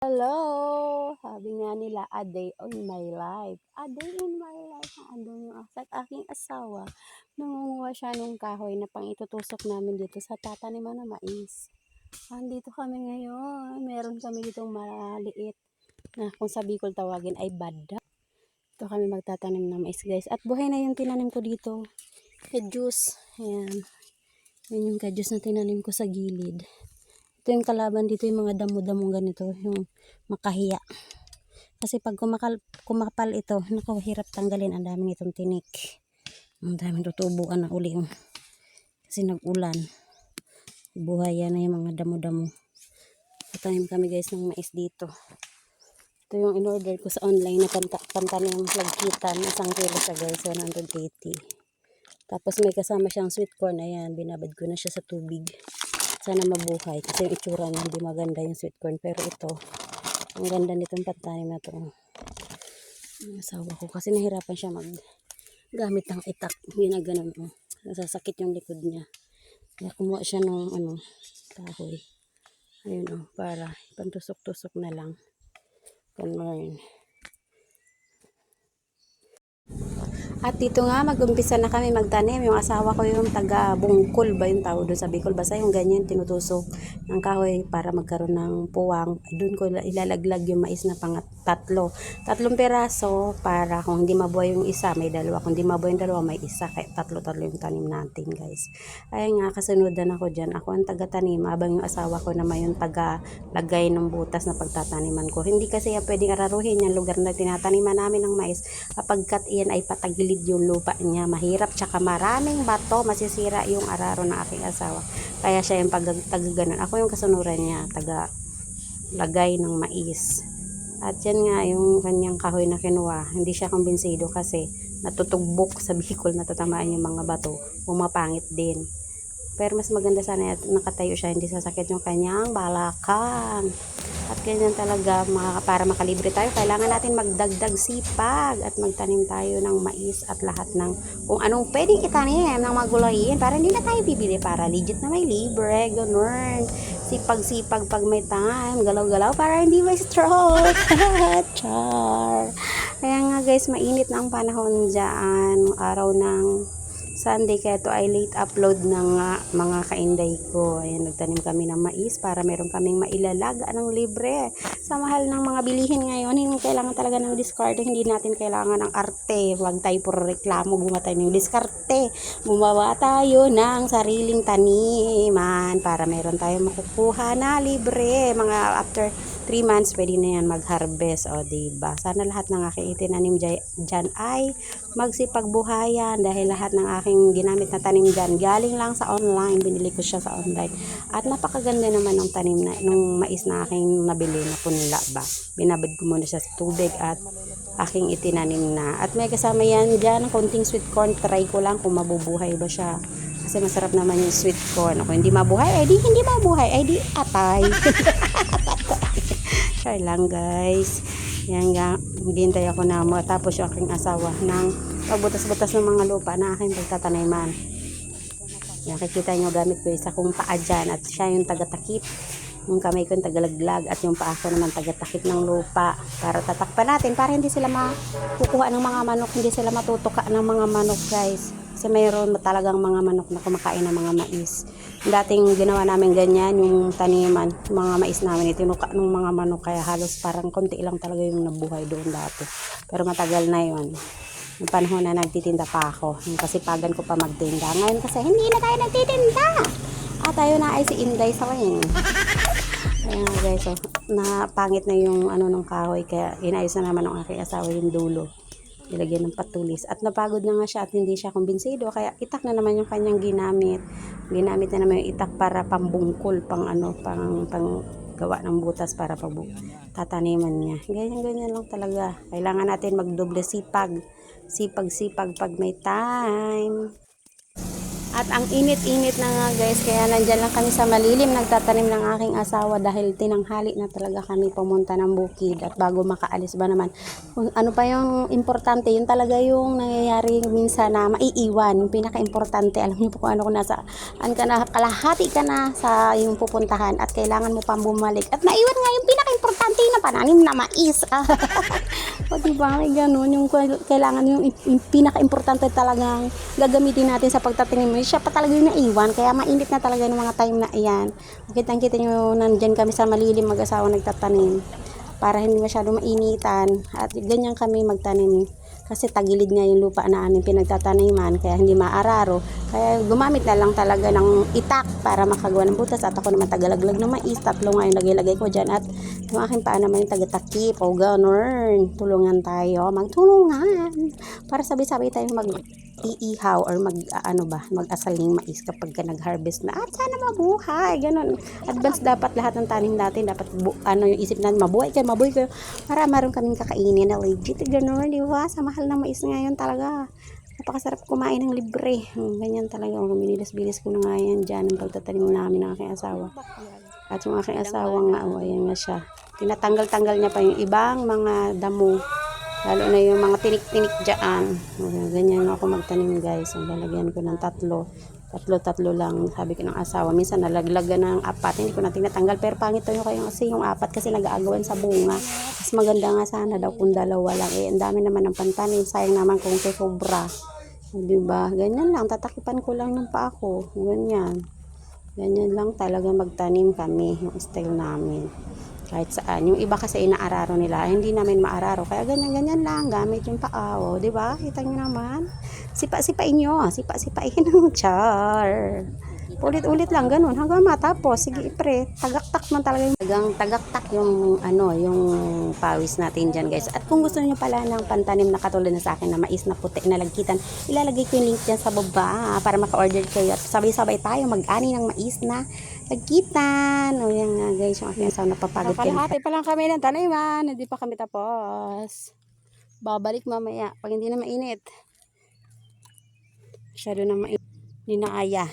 Hello! Sabi nga nila, a day in my life. A day in my life. Andun yung aking asawa. Nangunguha siya ng kahoy na pang itutusok namin dito sa tataniman ng mais. Andito kami ngayon. Meron kami ditong maliit na kung sa Bicol tawagin ay bada. Ito kami magtatanim ng mais, guys. At buhay na yung tinanim ko dito. Kadyus. Ayan. Yan yung kadyus na tinanim ko sa gilid. Ito yung kalaban dito, yung mga damo-damong ganito, yung makahiya. Kasi pag kumapal ito, hirap tanggalin. Ang daming itong tinik. Ang daming tutubuan na uli. Kasi nag-ulan. Buhay yan na yung mga damo-damo. Tatanim kami, guys, ng mais dito. Ito yung in-order ko sa online na pantanim lagkitan. Isang kilo sa, guys, 180. Tapos may kasama siyang sweet corn. Ayan, binabad ko na siya sa tubig. Sana mabuhay kasi yung itsura niya hindi maganda yung sweet corn, pero ito ang ganda nitong pantanim na to. Ang asawa ko kasi nahirapan siya gamit ng itak, ginaganon nasasakit yung likod niya, kaya kumuha siya ng kahoy, ayun para pantusok-tusok na lang ganun. At dito nga, mag-umpisa na kami magtanim. Yung asawa ko yung taga bungkol ba yung tao doon sa Bicol. Basta yung ganyan, tinutusok ng kahoy para magkaroon ng puwang. Doon ko ilalaglag yung mais na tatlong peraso para kung hindi mabuhay yung isa, may dalawa. Kung hindi mabuhay yung dalawa, may isa. Kaya tatlo yung tanim natin, guys. Ayun nga, kasunodan ako dyan. Ako ang taga-tanim, habang yung asawa ko naman yung taga-lagay ng butas na pagtataniman ko. Hindi kasi yan pwedeng araruhin yung lugar na tinataniman namin ng mais. Kapagkat iyan ay patagilid yung lupa niya, mahirap, tsaka maraming bato, masisira yung araro ng aking asawa, kaya siya yung taga-ganon. Ako yung kasunuran niya, taga lagay ng mais. At yan nga yung kanyang kahoy na kinuha, hindi siya kumbinsido kasi natutugbok sa Bicol, natatamaan yung mga bato, pumapangit din. Pero mas maganda sana nakatayo siya, hindi sasakit yung kanyang balakang. At ganyan talaga, para makalibre tayo, kailangan natin magdagdag sipag at magtanim tayo ng mais at lahat ng kung anong pwedeng itanim ng magulayin para hindi na tayo bibili, para legit na may libre, ganun. Sipag-sipag pag may time, galaw-galaw para hindi may stroke. Char. Kaya nga, guys, mainit na ang panahon dyan, araw ng Sunday, kaya ito ay late upload ng mga kainday ko. Ayan, nagtanim kami ng mais para meron kaming mailalaga ng libre. Sa mahal ng mga bilihin ngayon, hindi kailangan talaga ng diskarte, hindi natin kailangan ng arte. Huwag tayo puro reklamo, gumawa tayo ng diskarte. Gumawa tayo ng sariling taniman para meron tayong makukuha na libre. Mga after 3 months, pwede na yan mag-harvest. O, diba? Sana lahat ng aking itinanim dyan ay magsipagbuhayan dahil lahat ng aking ginamit na tanim dyan galing lang sa online. Binili ko siya sa online. At napakaganda naman ng tanim nung mais na aking nabili na punla ba. Binabad ko muna siya sa tubig at aking itinanim na. At may kasama yan dyan, konting sweet corn. Try ko lang kung mabubuhay ba siya. Kasi masarap naman yung sweet corn. Kung hindi mabuhay, ay di hindi mabuhay, ay di atay. Kaya lang, guys. Yan nga, hintay ako na matapos yung aking asawa ng pagbutas-butas ng mga lupa na aking pagtataniman. Yan, kikita nyo gamit ko isa kong paa dyan at siya yung tagatakip. Yung kamay ko yung tagalaglag at yung paa ko naman tagatakip ng lupa para tatakpan natin para hindi sila makukuha ng mga manok, hindi sila matutuka ng mga manok, guys. Kasi mayroon talagang mga manok na kumakain ng mga mais. Dating ginawa namin ganyan, yung taniman, mga mais namin, itinuka ng mga manok, kaya halos parang konti lang talaga yung nabuhay doon dati. Pero matagal na yun. Yung panahon na nagtitinda pa ako, yung kasipagan ko pa magtinda. Ngayon kasi hindi na tayo nagtitinda. At tayo na ay si Inday sa ring. Ayan, guys, so, napangit na yung ng kahoy, kaya inayos na naman ng aking asawa yung dulo. Nilagyan ng patulis. At napagod na nga siya at hindi siya kumbinsido. Kaya itak na naman yung kanyang ginamit. Ginamit na naman yung itak para pambungkol, pang gawa ng butas para tataniman niya. Ganyan lang talaga. Kailangan natin magdoble sipag. Sipag pag may time. At ang init-init na nga guys, kaya nandyan lang kami sa malilim nagtatanim ng aking asawa dahil tinanghali na talaga kami pumunta ng bukid. At bago makaalis ba naman, kung ano pa yung importante, yun talaga yung nangyayari minsan na maiiwan. Yung pinaka-importante, alam niyo po kung ano, kung nasaan ka na, kalahati ka na sa yung pupuntahan at kailangan mo pang bumalik. At naiwan nga yung pinaka-importante na pananim na mais. O diba, may ganun, yung kailangan yung pinaka-importante talagang gagamitin natin sa pagtatanim. Siya pa talaga yung naiwan, kaya mainit na talaga ng mga time na iyan. Kitang-kita nyo, nandyan kami sa malilim mag-asawa nagtatanim para hindi masyado mainitan at ganyan kami magtanim kasi tagilid nga yung lupa na aming pinagtataniman kaya hindi maararo, kaya gumamit na lang talaga ng itak para makagawa ng butas. At ako naman tagalaglag ng mais, tatlo nga yung lagay-lagay ko dyan, at yung aking paa naman yung tagatakip o ganun. Tulungan tayo, magtulungan para sabay-sabay tayo iihaw or mag-asal ng mais kapag ka nag-harvest na, at sana mabuhay, ganun. Advance dapat lahat ng tanim natin, dapat yung isip natin, mabuhay kayo, para maroon kaming kakainin na legit, ganun, di ba? Sa mahal ng mais ngayon talaga, napakasarap kumain ng libre. Ganyan talaga, binilis-bilis ko na nga yan dyan, ang pagtatanim namin ng aking asawa. At yung aking asawa nga, ayan nga siya, tinatanggal-tanggal niya pa yung ibang mga damo, lalo na yung mga tinik-tinik dyan. Ganyan ako magtanim guys. Ang lalagyan ko ng tatlo lang, sabi ko ng asawa. Minsan nalaglagan ng apat, hindi ko na tinatanggal, pero pangit to yung kayo kasi yung apat kasi nag-aagawan sa bunga. Mas maganda nga sana daw kung dalawa lang, ang dami naman ng pantanim, sayang naman kung sobra, diba? Ganyan lang, tatakipan ko lang ng paa ko, ganyan lang talaga magtanim kami, yung style namin kahit saan. Yung iba kasi inaararo nila, hindi namin maararo, kaya ganyan lang gamit yung paa, di ba? Kita nyo naman, sipa-sipain nyo, sipa-sipain char, ulit-ulit lang ganun hanggang matapos. Sige pre, tagaktak man talaga yung tagaktak yung yung pawis natin dyan guys. At kung gusto niyo pala ng pantanim na katulad na sa akin na mais na puti na lagkitan, ilalagay ko yung link dyan sa baba para maka-order kayo at sabay-sabay tayo mag-ani ng mais na lagkitan. O yan nga guys, yung aking asawa napapagod kayo. Kalahati pa lang kami ng taniman, hindi pa kami tapos. Babalik mamaya pag hindi na mainit. Masyado na mainit, hindi na kaya.